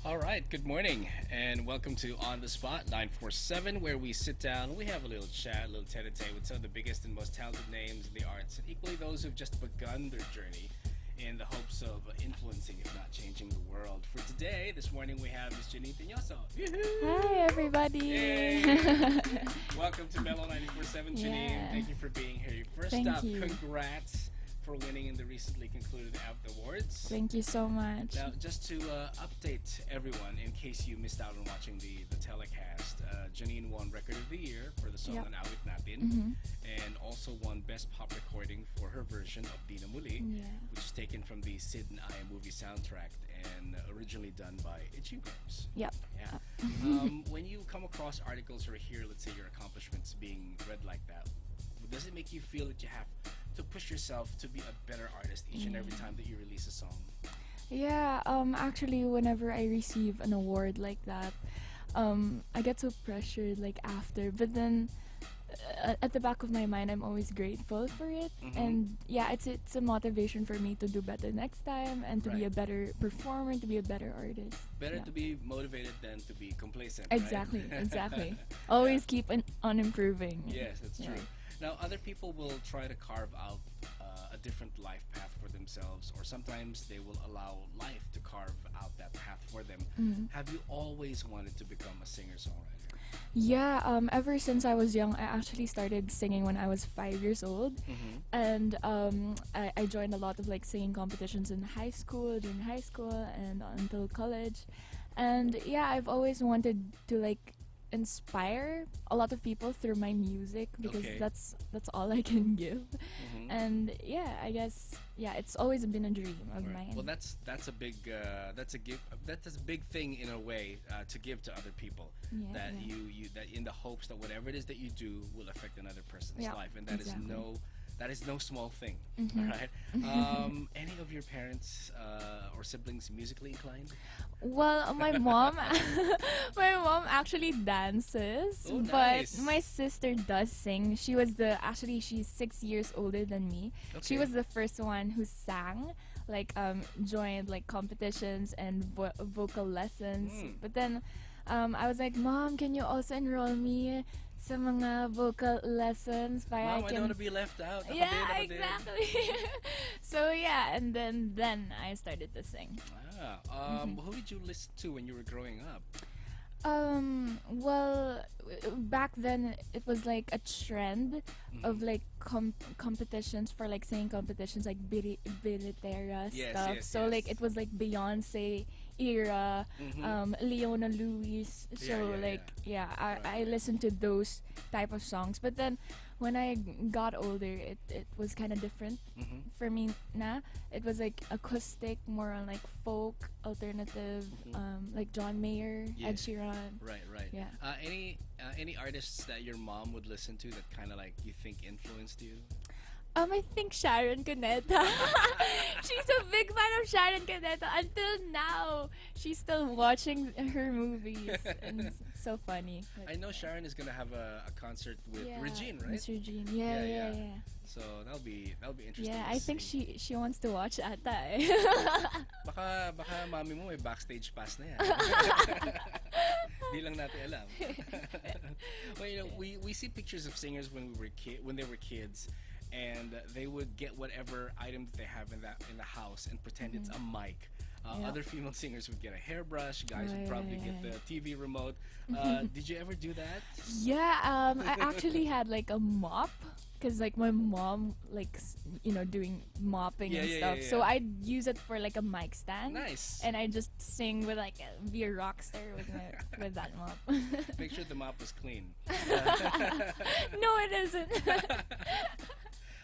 All right, good morning, and welcome to On the Spot 947, where we sit down, we have a little chat, a little tete-a-tete with some of the biggest and most talented names in the arts, and equally those who've just begun their journey in the hopes of influencing, if not changing the world. For today, this morning, we have Miss Janine Teñoso. Hi, everybody. Yay! Welcome to Mellow 94.7, Janine. Yeah. Thank you for being here. First Thank up, you. congrats for winning in the recently concluded AVT Awards. Thank you so much. Now, just to update everyone, in case you missed out on watching the telecast, Janine won Record of the Year for the song Yep. An Awit Natin, and also won Best Pop Recording for her version of Di Na Muli, Yeah. which is taken from the Sid and I movie soundtrack and originally done by Itchy Grapes. Yep. Yeah. When you come across articles or hear, let's say, your accomplishments being read like that, does it make you feel that you have to push yourself to be a better artist each and every time that you release a song? Yeah, actually, whenever I receive an award like that, I get so pressured, like, after. But then, at the back of my mind, I'm always grateful for it. And yeah, it's a motivation for me to do better next time and to be a Right. better performer, to be a better artist. Better Yeah. to be motivated than to be complacent. Exactly, Right? exactly. Always keep on improving. Yes, that's Yeah. true. Now, other people will try to carve out a different life path for themselves, or sometimes they will allow life to carve out that path for them. Have you always wanted to become a singer-songwriter? Yeah, ever since I was young, I actually started singing when I was 5 years old, and I joined a lot of like singing competitions in high school, during high school, and until college, and yeah, I've always wanted to like inspire a lot of people through my music because Okay. that's all I can give, and yeah, I guess it's always been a dream of Right. mine. Well, that's a big that's a give that's a big thing in a way to give to other people. Yeah, that yeah. you that in the hopes that whatever it is that you do will affect another person's Yeah, life, and that exactly. is no small thing. All right. Any of your parents or siblings musically inclined? Well, my mom, my mom actually dances, Oh, but nice. my sister does sing. She's 6 years older than me. She Okay. was the first one who sang, like joined like competitions and vocal lessons. But then, I was like, Mom, can you also enroll me sa mga vocal lessons? Para Mom, I I don't can want to be left out. Ako din, yeah, ako din. exactly. So yeah, and then I started to sing. Who did you listen to when you were growing up? Well, back then it was like a trend of like competitions for like singing competitions like Bilitera Yes, stuff. yes, So yes. like it was like Beyonce era, Leona Lewis. So yeah, like I Right. listened to those type of songs. But then when I got older, it was kind of different for me. It was like acoustic, more on like folk, alternative, like John Mayer, Yeah. Ed Sheeran. Right, right. Yeah. Any artists that your mom would listen to that kind of like you think influenced you? I think Sharon Cuneta. She's a big fan of Sharon Cuneta. Until now, she's still watching her movies, and it's so funny. I know Sharon is gonna have a concert with Yeah, Regine, right? Miss Regine. Yeah. So that'll be interesting. Yeah, to I think see. she wants to watch ata eh. Baka mami mo may backstage pass na yan. Di lang natin alam. Well, you know, we see pictures of singers when they were kids, and they would get whatever item that they have in the house and pretend it's a mic. Yeah. Other female singers would get a hairbrush. Guys would Right, probably right, get the TV remote. Did you ever do that? Yeah, I actually had like a mop because like my mom likes doing mopping Yeah, and yeah, stuff. yeah, So yeah. I'd use it for like a mic stand. Nice. And I just sing with like be a rock star with that mop. Make sure the mop was clean. No, it isn't.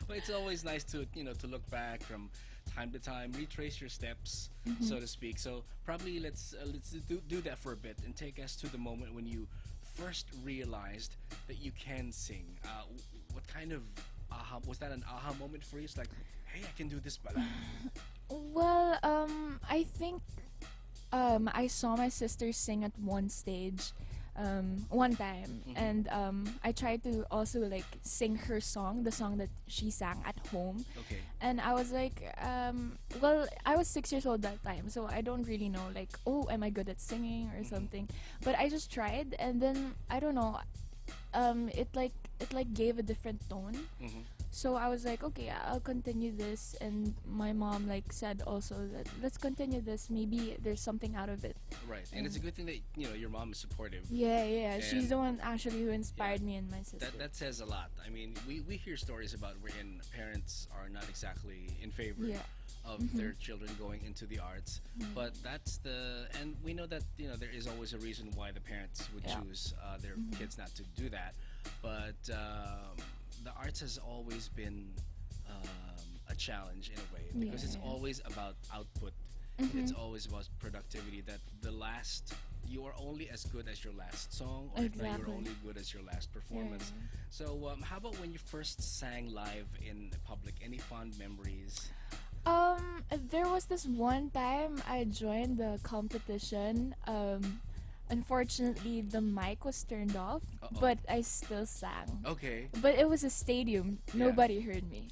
Well, it's always nice to to look back from time to time, retrace your steps, so to speak. So probably let's do that for a bit and take us to the moment when you first realized that you can sing. What kind of was that an aha moment for you? It's like, hey, I can do this, pala. Well, I think I saw my sister sing at one stage one time, and I tried to also like sing her song, the song that she sang at home. Okay. And I was like, well, I was 6 years old that time, so I don't really know, like, oh, am I good at singing or something? But I just tried, and then I don't know, it gave a different tone. So I was like, okay, I'll continue this, and my mom like said also that let's continue this. Maybe there's something out of it. Right, and it's a good thing that your mom is supportive. Yeah, yeah. And She's the one actually who inspired me and my sister. That says a lot. I mean, we hear stories about wherein parents are not exactly in favor of their children going into the arts, but and we know that there is always a reason why the parents would choose their kids not to do that, but the arts has always been a challenge in a way, because it's always about output. It's always about productivity, that you are only as good as your last song, or if not, you're only good as your last performance. So how about when you first sang live in public? Any fond memories? There was this one time I joined the competition. Unfortunately, the mic was turned off, but I still sang. Okay. But it was a stadium. Nobody heard me.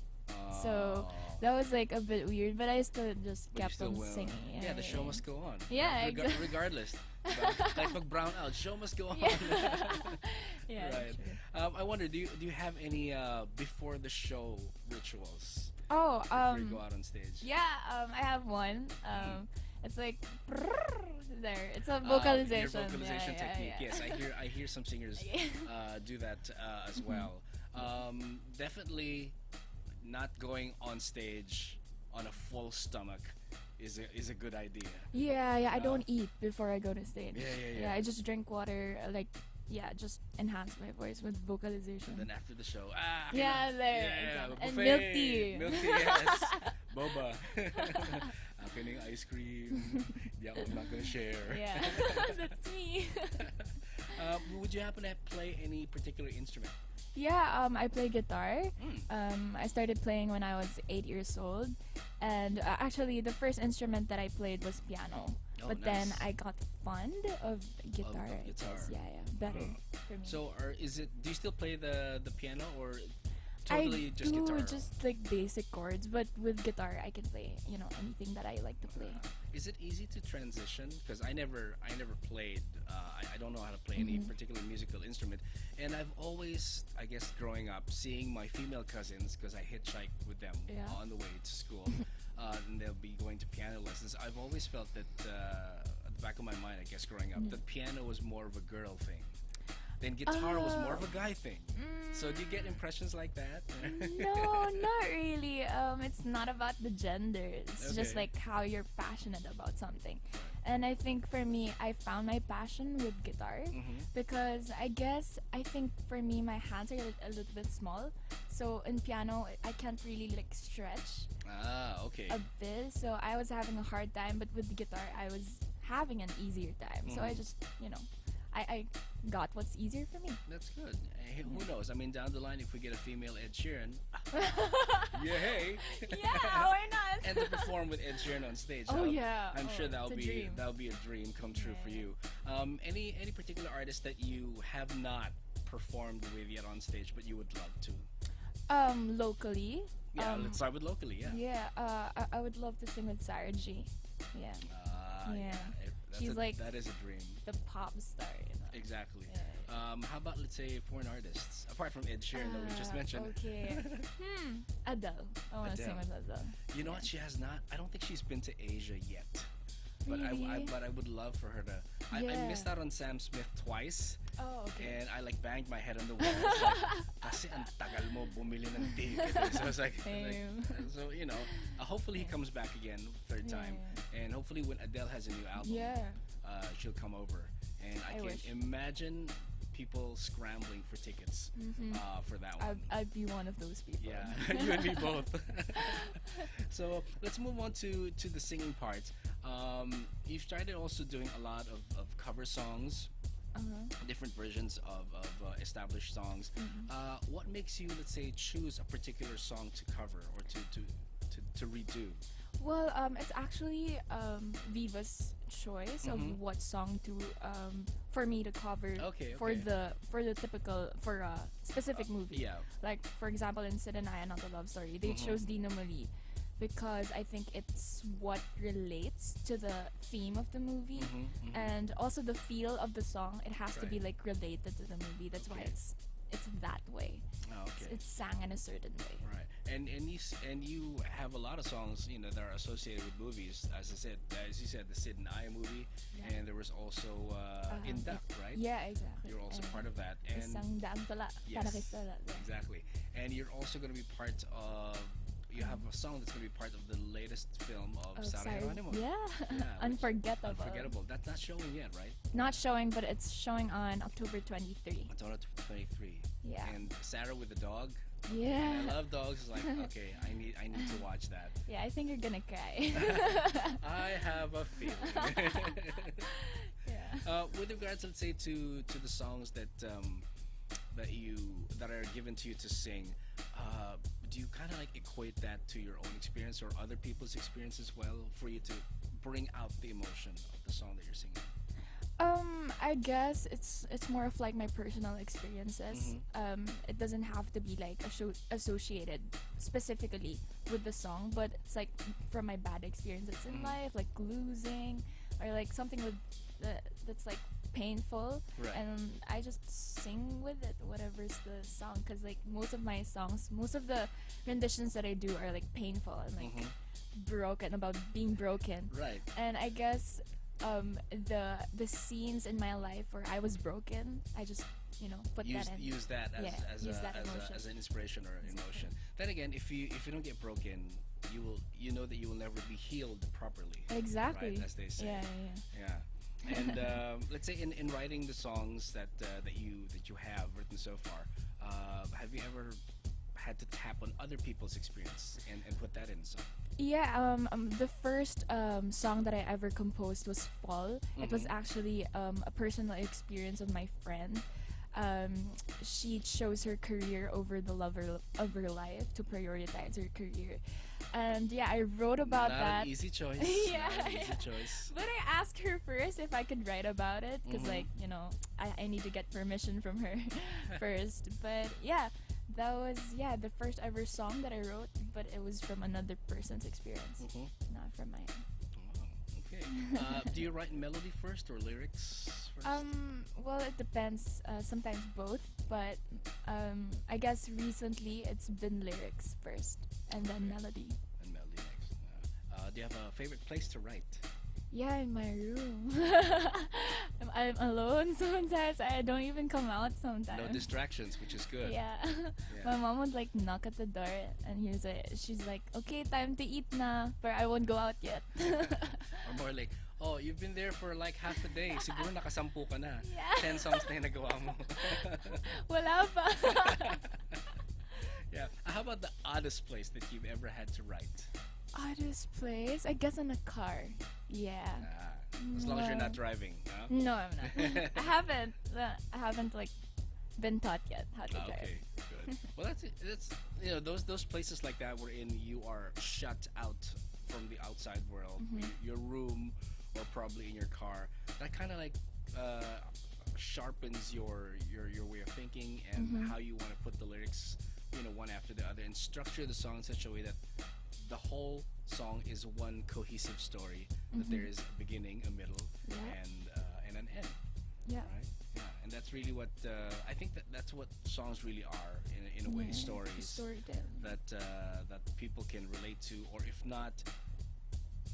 So that was like a bit weird, but I still just kept on singing. Yeah, the show must go on. Yeah, exactly. Regardless. Like pag brown out, show must go on. Yeah. Right. I wonder, do you have any before the show rituals? Oh, before you go out on stage? Yeah, I have one. It's like there. It's a vocalization. Your vocalization technique. Yes, I hear some singers do that as well. Definitely not going on stage on a full stomach is a good idea. Yeah. I don't eat before I go to stage. Yeah. I just drink water. Just enhance my voice with vocalization. And then after the show, and milk tea. Milk tea, yes. Boba. Akin yung ice cream. I'm not gonna share. Yeah, that's me. Would you happen to play any particular instrument? Yeah, I play guitar. I started playing when I was 8 years old, and actually the first instrument that I played was piano. But nice. then I got fond of guitar. Of guitar. Better for me. So, do you still play the piano, or totally I just do guitar? just like basic chords, but with guitar I can play anything that I like to play. Is it easy to transition? Because I never played. I don't know how to play any particular musical instrument, and I've always, I guess, growing up, seeing my female cousins, because I hitchhiked with them on the way to school, and they'll be going to piano lessons. I've always felt that at the back of my mind, I guess, growing up, that piano was more of a girl thing. Then guitar was more of a guy thing. So do you get impressions like that? No, not really. It's not about the gender. It's just like how you're passionate about something. And I think for me, I found my passion with guitar because I think for me, my hands are a little bit small. So in piano, I can't really like stretch a bit. So I was having a hard time, but with the guitar, I was having an easier time. So I just, I got what's easier for me. That's good. Hey, who knows? I mean, down the line, if we get a female Ed Sheeran, hey. Yeah, why not? And to perform with Ed Sheeran on stage. I'm sure that'll be a dream come true for you. Any particular artist that you have not performed with yet on stage, but you would love to? Locally. Let's start with locally. Yeah. I would love to sing with Sarah G. Yeah. She's that is a dream. The pop star. Exactly. How about, let's say, foreign artists, apart from Ed Sheeran that we just mentioned? Okay. Adele. I want to sing with Adele. You know what? She has not. I don't think she's been to Asia yet. But really? I would love for her to. I missed out on Sam Smith twice. Oh, okay. And I banged my head on the wall. Kasi ang tagal mo bumili ng ticket. So I was like, so hopefully he comes back again third time, and hopefully when Adele has a new album, she'll come over, and I can imagine people scrambling for tickets for that one. I'd be one of those people. Yeah, you and me both. So let's move on to the singing part. You've started also doing a lot of cover songs, different versions of established songs. What makes you, let's say, choose a particular song to cover or to redo? Well, it's actually Viva's choice of what song to for me to cover Okay, for okay. the typical for a specific movie. Yeah. Like for example, in Sid and I, Not a Love Story, they Mhm. chose Dina Marie because I think it's what relates to the theme of the movie, Mhm. Mhm. and also the feel of the song. It has to be Right. like related to the movie. That's why Okay. it's that way. Oh, okay. It's sang in a certain way. Right, and you have a lot of songs, that are associated with movies. As you said, the Sid and I movie, Yeah. and there was also In Duck, right? Yeah, exactly. You're also And part of that, and Isang daang tula yes, para kay Stella. Yeah. exactly. And you're also going to be part of. You have a song that's going to be part of the latest film of Sarah Geronimo. Yeah, which- unforgettable. Unforgettable. That's not showing yet, right? Not showing, but it's showing on October 23. It's on 23. Yeah. And Sarah with the dog. Yeah. And I love dogs. It's like, okay, I need to watch that. Yeah, I think you're gonna cry. I have a feeling. Yeah. With regards, let's say, to the songs that are given to you to sing, do you kind of like equate that to your own experience or other people's experience as well, for you to bring out the emotion of the song that you're singing? I guess it's more of like my personal experiences. It doesn't have to be like associated specifically with the song, but it's like from my bad experiences in life, like losing or like something with that's like painful, Right. and I just sing with it, whatever's the song, because like most of my songs, most of the renditions that I do are like painful and like broken, about being broken. Right. And I guess the scenes in my life where I was broken, I just put Use that in. use that as Yeah, use that emotion. as an inspiration or an emotion. Then again, if you don't get broken, you know that you will never be healed properly. Exactly. Right, as they say. Yeah. Yeah. And let's say in writing the songs that you have written so far, have you ever had to tap on other people's experience and put that in a song? Yeah, the first song that I ever composed was Fall. It was actually a personal experience of my friend. She chose her career over the lover of her life, to prioritize her career. And yeah, I wrote about Not that. an easy choice. Yeah, Not an easy yeah. choice. But I asked her first if I could write about it, because I need to get permission from her first. But yeah, that was the first ever song that I wrote, but it was from another person's experience, not from mine. Oh, okay. Do you write melody first or lyrics first? Well, it depends. Sometimes both, but I guess recently it's been lyrics first and then melody. And melody next. Do you have a favorite place to write? Yeah, in my room. I'm alone sometimes. I don't even come out sometimes. No distractions, which is good. Yeah. My mom would like knock at the door, and she's like, "Okay, time to eat na," but I won't go out yet. Or more like, oh, you've been there for like half a day. Siguro nakasampu ka na. Yeah. 10 songs na yung nagawa mo. Wala pa. Yeah. How about the oddest place that you've ever had to write? Oddest place? I guess in a car. Yeah. As long as you're not Well, driving. Huh? No, I'm not. I haven't. I haven't like been taught yet how to drive. Okay, good. Well, that's it. That's those places like that wherein you are shut out from the outside world, your room, or probably in your car. That kind of like sharpens your way of thinking and how you want to put the lyrics, one after the other, and structure the song in such a way that the whole song is one cohesive story. That there is a beginning, a middle, Yeah. and an end. Yeah. Right? Yeah, and that's really what I think that's what songs really are in a way, Yeah, stories storytelling. that people can relate to, or if not,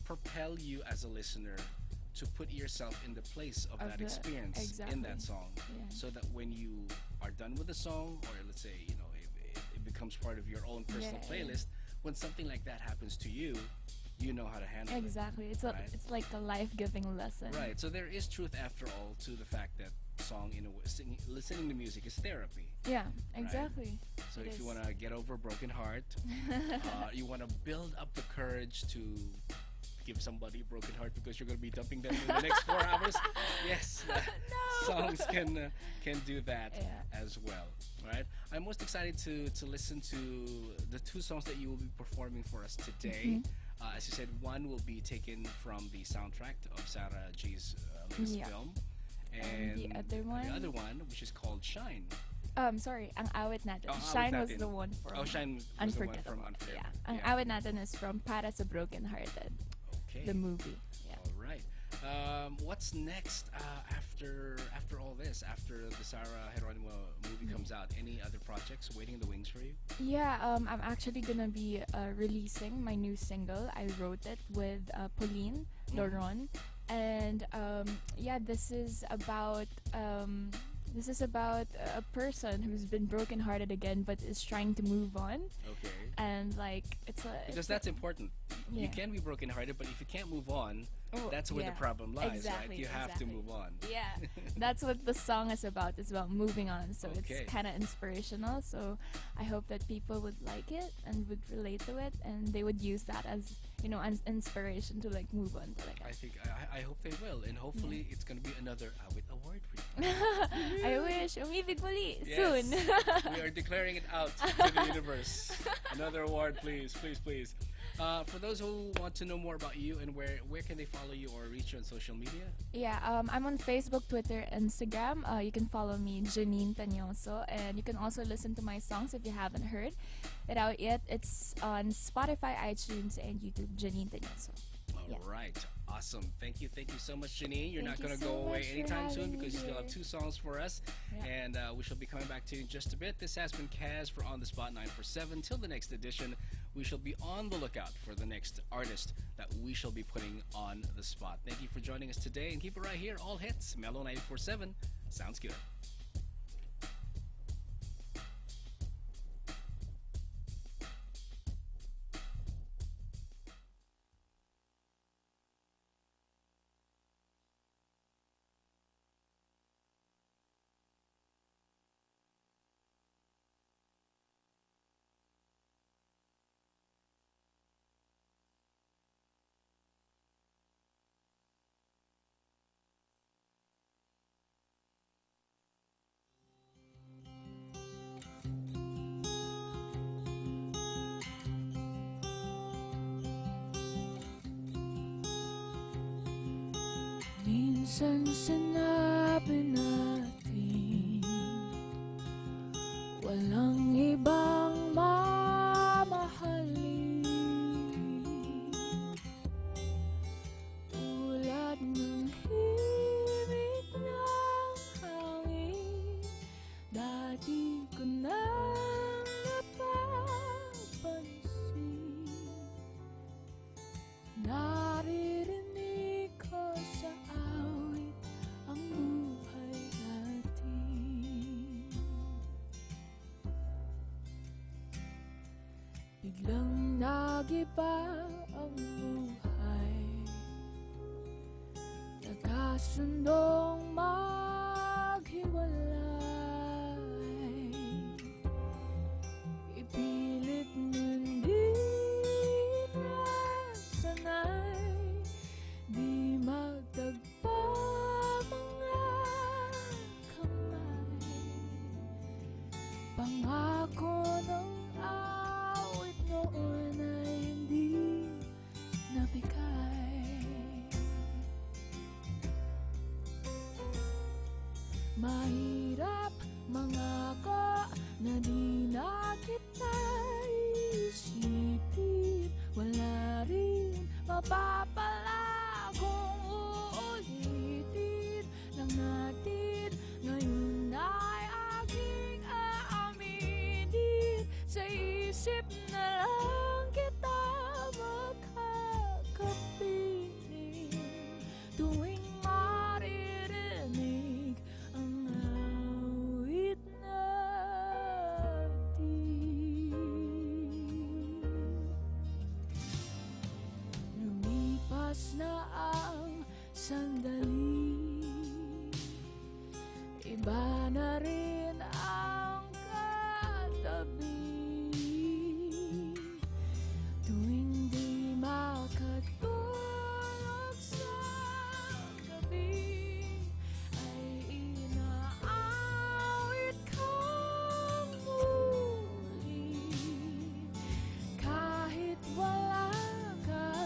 propel you as a listener to put yourself in the place of that experience in that song, Yeah. so that when you are done with the song, or let's say it becomes part of your own personal Yeah. playlist, when something like that happens to you, you know how to handle it. Exactly. It's Right. it's like a life-giving lesson. Right. So there is truth after all to the fact that song, listening to music is therapy. Yeah. Exactly. So It if you is. want to get over a broken heart, you want to build up the courage to give somebody a broken heart because you're going to be dumping them in the next 4 hours. Yes, songs can do that Yeah. as well. Right. I'm most excited to listen to the 2 songs that you will be performing for us today. As you said, one will be taken from the soundtrack of Sarah G's latest Yeah. film, And the and other the one, other one, which is called Shine. sorry, ang awit natin. Oh, Awit Shine was Natin. the one from Oh, Shine was the one from Unforgettable. Unforgettable. Yeah. Ang Yeah. awit natin is from Para sa Broken Hearted, Okay. the movie. Yeah. All right. What's next after all this? After the Sarah Geronimo movie comes out, any other projects waiting in the wings for you? Yeah, I'm actually gonna be releasing my new single. I wrote it with Pauline Loron, and yeah, this is about a person who's been brokenhearted again, but is trying to move on, Okay. and like Because it's that's important. You Yeah. can be brokenhearted, but if you can't move on, Oh, that's where the yeah. problem lies, right? Exactly, You have to exactly. move on. yeah, that's what the song is about. It's about moving on, so Okay. it's kind of inspirational. So I hope that people would like it and would relate to it, and they would use that as as inspiration to like move on. To, like, I think I hope they will, and hopefully it's going to be another Awit Award for you. I wish umibig muli Yes. soon. We are declaring it out to the universe. Another award, please, please, please. For those who want to know more about you and where can they follow you or reach you on social media? Yeah, I'm on Facebook, Twitter, Instagram. You can follow me, Janine Teñoso, and you can also listen to my songs if you haven't heard it out yet. It's on Spotify, iTunes, and YouTube, Janine Teñoso. All Yeah. right. Awesome. Thank you so much, Janine. You're Thank not you going to so go away much for anytime soon having me because you still have here. 2 songs for us, Yeah. and we shall be coming back to you in just a bit. This has been Kaz for On the Spot 947. Till the next edition, we shall be on the lookout for the next artist that we shall be putting on the spot. Thank you for joining us today, and keep it right here. All hits, Mellow 947. Sounds good. Minsan sinabi natin walang ibang mamahalin tulad ng himig ng hangin. Dati ko nang napapansin, naririnig ko sa awit ang buhay natin. Biglang nagiba ang buhay, nagkasundong maghiwalay. Ipilit nun di nasanay, di magtagpo mga kamay. Pangako ng awit noon ay hindi nabigay. Mahirap mangako na di na kita isipin. Wala rin mapapala kung uulitin lang natin. Ngayon ay aking aaminin, sa isip na lang kita makakapiling tuwing maririnig ang awit natin. Lumipas na ang sandali, iba na rin ang katabi. Tuwing di makatulog sa gabi, ay inaawit kang muli. Kahit wala ka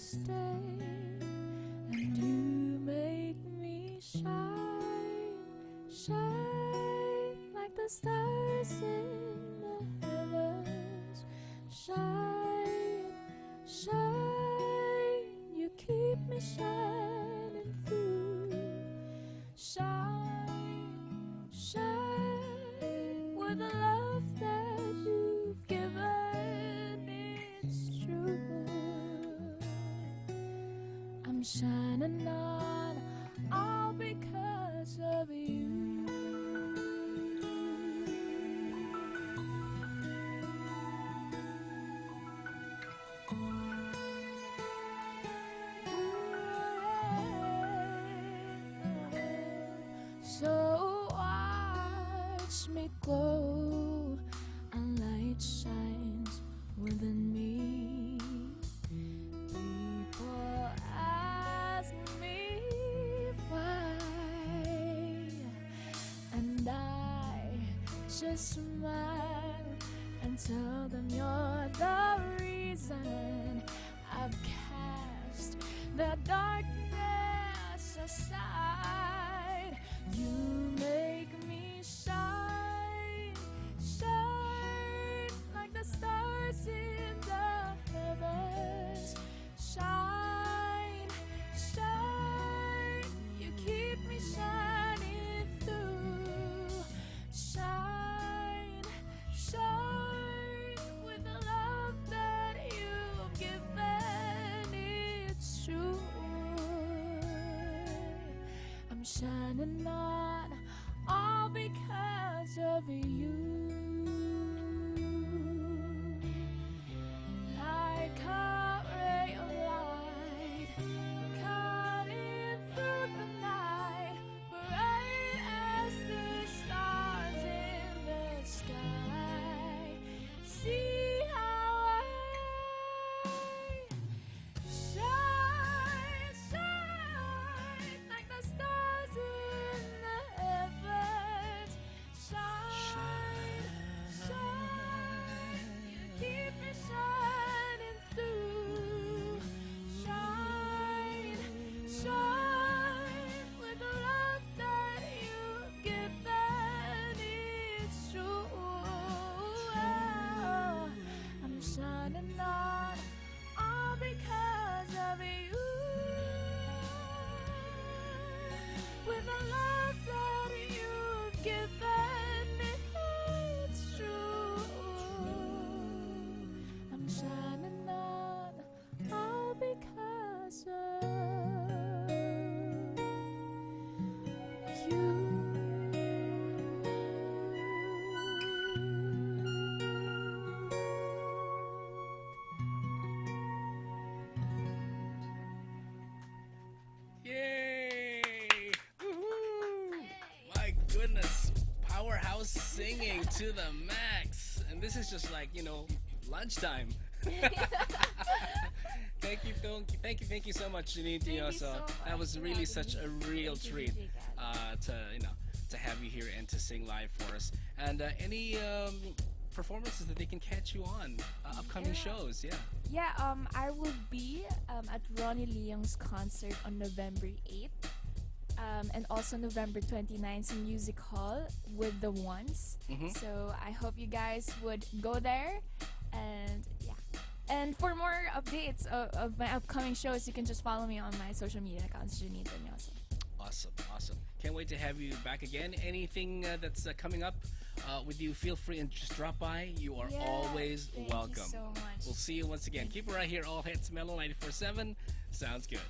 stay, and you make me shine, shine like the stars in the heavens. Shine, shine, you keep me shining through. Shine, shine, with the love that you've given, it's true. I'm shining on, all because of you. So watch me glow, a light shines within me. People ask me why, and I just smile and tell them you're the reason. I've cast the darkness aside. You make me shine, shine like the stars in the heavens. Shine, shine, you keep me shining through. Shine, shine, with the love that you've given, it's true. I'm shining on, all because of you. Like a ray of light, cutting through the night, bright as the stars in the sky. See how I shine, shine like the stars in the heavens. Shine, shine, you keep me shining through. Shine, shine, with the love that you've given, it's true. I'm shining on, all because of you. With the love that you've given me, it's true. I'm shining on, all because of you. Yay! Woohoo! My goodness, powerhouse singing to the max. And this is just like, lunchtime. Thank you so much, Janine Thank you Teñoso. so That much was for really having such me. a real Thank you, treat DJ Kat. to have you here and to sing live for us. And any performances that they can catch you on upcoming Yeah. shows? Yeah. Yeah, I will be at Ronnie Leong's concert on November 8th. And also November 29th in Music Hall with the Ones. Mhm. So I hope you guys would go there. And yeah. And for more updates of my upcoming shows, you can just follow me on my social media accounts, Janine Teñoso. Awesome, awesome. Can't wait to have you back again. Anything that's coming up with you, feel free and just drop by. You are Yeah, always thank you welcome. so much. We'll see you once again. Keep it right here, All Hits Mellow 94.7. Sounds good.